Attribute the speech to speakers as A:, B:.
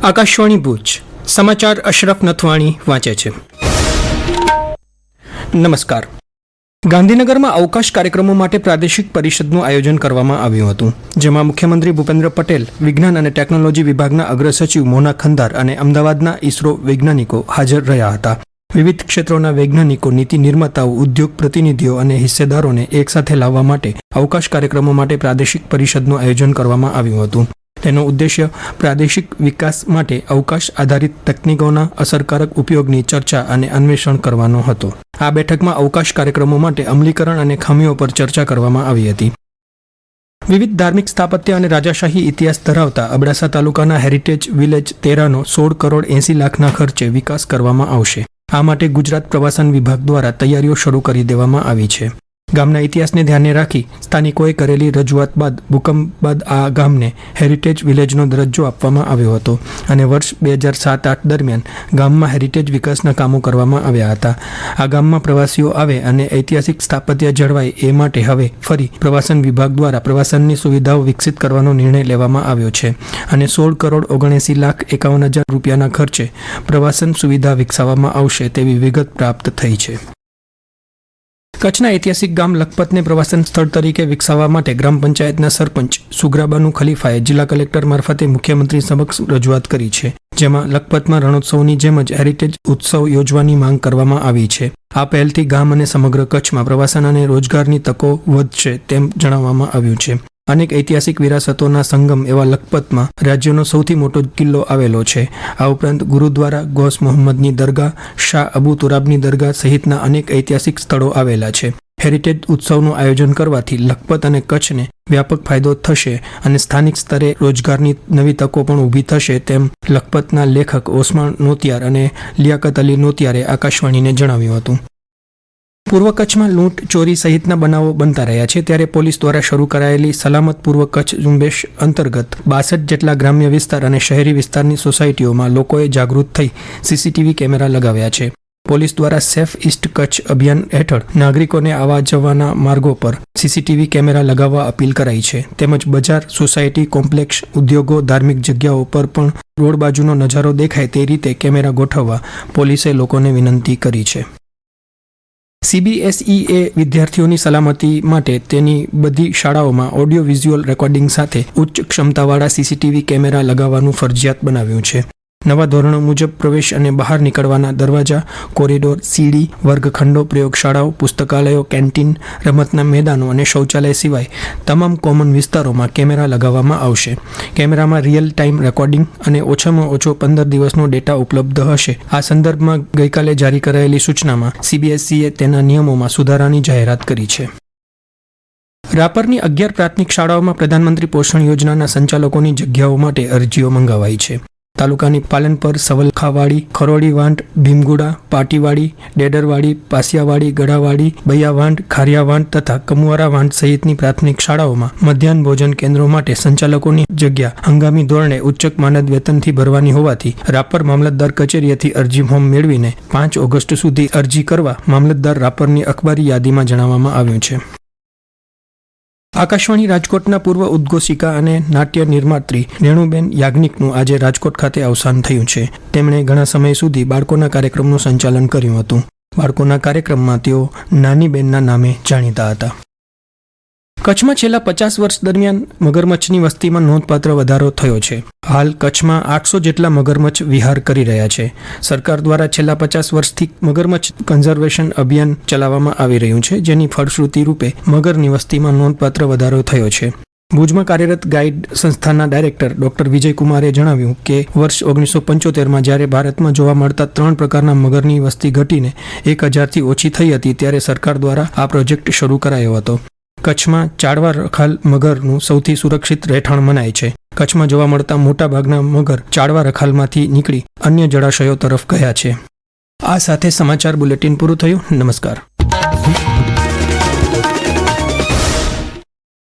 A: આકાશવાણી ભુજ સમાચાર અશરફ નથવાણી વાંચે છે. નમસ્કાર. ગાંધીનગરમાં અવકાશ કાર્યક્રમો માટે પ્રાદેશિક પરિષદનું આયોજન કરવામાં આવ્યું હતું, જેમાં મુખ્યમંત્રી ભૂપેન્દ્ર પટેલ, વિજ્ઞાન અને ટેકનોલોજી વિભાગના અગ્રસચિવ મોના ખંદાર અને અમદાવાદના ઇસરો વૈજ્ઞાનિકો હાજર રહ્યા હતા. વિવિધ ક્ષેત્રોના વૈજ્ઞાનિકો, નીતિ નિર્માતાઓ, ઉદ્યોગ પ્રતિનિધિઓ અને હિસ્સેદારોને એકસાથે લાવવા માટે અવકાશ કાર્યક્રમો માટે પ્રાદેશિક પરિષદનું આયોજન કરવામાં આવ્યું હતું. તેનો ઉદ્દેશ્ય પ્રાદેશિક વિકાસ માટે અવકાશ આધારિત તકનીકોના અસરકારક ઉપયોગની ચર્ચા અને અન્વેષણ કરવાનો હતો. આ બેઠકમાં અવકાશ કાર્યક્રમો માટે અમલીકરણ અને ખામીઓ પર ચર્ચા કરવામાં આવી હતી. વિવિધ ધાર્મિક સ્થાપત્ય અને રાજાશાહી ઇતિહાસ ધરાવતા અબડાસા તાલુકાના હેરિટેજ વિલેજ તેરાનો 16 કરોડ 80 લાખના ખર્ચે વિકાસ કરવામાં આવશે. આ માટે ગુજરાત પ્રવાસન વિભાગ દ્વારા તૈયારીઓ શરૂ કરી દેવામાં આવી છે. ગામના ઇતિહાસને ધ્યાને રાખી સ્થાનિકોએ કરેલી રજૂઆત બાદ ભૂકંપ બાદ આ ગામને હેરિટેજ વિલેજનો દરજ્જો આપવામાં આવ્યો હતો અને વર્ષ 2007-8 દરમિયાન ગામમાં હેરિટેજ વિકાસના કામો કરવામાં આવ્યા હતા. આ ગામમાં પ્રવાસીઓ આવે અને ઐતિહાસિક સ્થાપત્ય જળવાય એ માટે હવે ફરી પ્રવાસન વિભાગ દ્વારા પ્રવાસનની સુવિધાઓ વિકસિત કરવાનો નિર્ણય લેવામાં આવ્યો છે અને 16 કરોડ 79 લાખ 51 હજાર રૂપિયાના ખર્ચે પ્રવાસન સુવિધા વિકસાવવામાં આવશે તેવી વિગત પ્રાપ્ત થઈ છે. કચ્છના ઐતિહાસિક ગામ લખપતને પ્રવાસન સ્થળ તરીકે વિકસાવવા માટે ગ્રામ પંચાયતના સરપંચ સુગરાબાનુ ખલીફાએ જિલ્લા કલેક્ટર મારફતે મુખ્યમંત્રી સમક્ષ રજૂઆત કરી છે, જેમાં લખપતમાં રણોત્સવની જેમ જ હેરિટેજ ઉત્સવ યોજવાની માંગ કરવામાં આવી છે. આ પહેલથી ગામ અને સમગ્ર કચ્છમાં પ્રવાસન અને રોજગારની તકો વધશે તેમ જણાવવામાં આવ્યું છે. અનેક ઐતિહાસિક વિરાસતોના સંગમ એવા લખપતમાં રાજ્યનો સૌથી મોટો કિલ્લો આવેલો છે. આ ઉપરાંત ગુરુદ્વારા, ગૌસ મોહમ્મદની દરગાહ, શાહ અબુ તુરાબની દરગાહ સહિતના અનેક ઐતિહાસિક સ્થળો આવેલા છે. હેરિટેજ ઉત્સવનું આયોજન કરવાથી લખપત અને કચ્છને વ્યાપક ફાયદો થશે અને સ્થાનિક સ્તરે રોજગારની નવી તકો પણ ઊભી થશે તેમ લખપતના લેખક ઓસમાણ નોતિયાર અને લિયાકત અલી નોતિયારે આકાશવાણીને જણાવ્યું હતું. પૂર્વ કચ્છમાં લૂંટ, ચોરી સહિતના બનાવો બનતા રહ્યા છે, ત્યારે પોલીસ દ્વારા શરૂ કરાયેલી સલામત પૂર્વ કચ્છ ઝુંબેશ અંતર્ગત 62 જેટલા ગ્રામ્ય વિસ્તાર અને શહેરી વિસ્તારની સોસાયટીઓમાં લોકોએ જાગૃત થઈ સીસીટીવી કેમેરા લગાવ્યા છે. પોલીસ દ્વારા સેફ ઇસ્ટ કચ્છ અભિયાન હેઠળ નાગરિકોને આવવા જવાના માર્ગો પર સીસીટીવી કેમેરા લગાવવા અપીલ કરાઈ છે. તેમજ બજાર, સોસાયટી કોમ્પ્લેક્સ, ઉદ્યોગો, ધાર્મિક જગ્યાઓ પર પણ રોડ બાજુનો નજારો દેખાય તે રીતે કેમેરા ગોઠવવા પોલીસે લોકોને વિનંતી કરી છે. CBSE વિદ્યાર્થીઓની સલામતી માટે તેની બધી શાળાઓમાં ઓડિયો વિઝ્યુઅલ રેકોર્ડિંગ સાથે ઉચ્ચ ક્ષમતાવાળા સીસીટીવી કેમેરા લગાવવાનું ફરજિયાત બનાવ્યું છે. નવા ધોરણો મુજબ પ્રવેશ અને બહાર નીકળવાના દરવાજા, કોરિડોર, સીડી, વર્ગખંડો, પ્રયોગશાળાઓ, પુસ્તકાલયો, કેન્ટીન, રમતના મેદાનો અને શૌચાલય સિવાય તમામ કોમન વિસ્તારોમાં કેમેરા લગાવવામાં આવશે. કેમેરામાં રિયલ ટાઈમ રેકોર્ડિંગ અને ઓછામાં ઓછો 15 દિવસનો ડેટા ઉપલબ્ધ હશે. આ સંદર્ભમાં ગઈકાલે જારી કરાયેલી સૂચનામાં CBSE તેના નિયમોમાં સુધારાની જાહેરાત કરી છે. રાપરની 11 પ્રાથમિક શાળાઓમાં પ્રધાનમંત્રી પોષણ યોજનાના સંચાલકોની જગ્યાઓ માટે અરજીઓ મંગાવાઈ છે. તાલુકાની પાલનપર, સવલખાવાડી, ખરોડીવાંટ, ભીમગુડા, પાટીવાડી, ડેડરવાડી, પાસિયાવાડી, ગડાવાડી, બૈયાવાંટ, ખારિયાવાંટ તથા કમુવારાવાંટ સહિતની પ્રાથમિક શાળાઓમાં મધ્યાહન ભોજન કેન્દ્રો માટે સંચાલકોની જગ્યા હંગામી ધોરણે ઉચ્ચક માનદ વેતનથી ભરવાની હોવાથી રાપર મામલતદાર કચેરીએથી અરજી ફોર્મ મેળવીને 5 ઓગસ્ટ સુધી અરજી કરવા મામલતદાર રાપરની અખબારી યાદીમાં જણાવવામાં આવ્યું છે. આકાશવાણી રાજકોટના પૂર્વ ઉદ્ઘોષિકા અને નાટ્ય નિર્માત્રી રેણુબેન યાજ્ઞિકનું આજે રાજકોટ ખાતે અવસાન થયું છે. તેમણે ઘણા સમય સુધી બાળકોના કાર્યક્રમનું સંચાલન કર્યું હતું. બાળકોના કાર્યક્રમમાં તેઓ નાની બેનના નામે જાણીતા હતા. કચ્છમાં છેલ્લા 50 વર્ષ દરમિયાન મગરમચ્છની વસ્તીમાં નોંધપાત્ર વધારો થયો છે. હાલ કચ્છમાં 800 જેટલા મગરમચ્છ વિહાર કરી રહ્યા છે. સરકાર દ્વારા છેલ્લા 50 વર્ષથી મગરમચ્છ કન્ઝર્વેશન અભિયાન ચલાવવામાં આવી રહ્યું છે, જેની ફળશ્રુતિ રૂપે મગરની વસ્તીમાં નોંધપાત્ર વધારો થયો છે. ભુજમાં કાર્યરત ગાઈડ સંસ્થાના ડાયરેક્ટર ડોક્ટર વિજયકુમારે જણાવ્યું કે વર્ષ 1975માં જ્યારે ભારતમાં જોવા મળતા 3 પ્રકારના મગરની વસ્તી ઘટીને 1000થી ઓછી થઈ હતી, ત્યારે સરકાર દ્વારા આ પ્રોજેક્ટ શરૂ કરાયો હતો. કચ્છમાં ચાડવા રખાલ મગરનું સૌથી સુરક્ષિત રહેઠાણ મનાય છે. કચ્છમાં જોવા મળતા મોટા ભાગના મગર ચાડવા રખાલમાંથી નીકળી અન્ય જળાશયો તરફ ગયા છે. આ સાથે સમાચાર બુલેટિન પૂરું થયું. નમસ્કાર.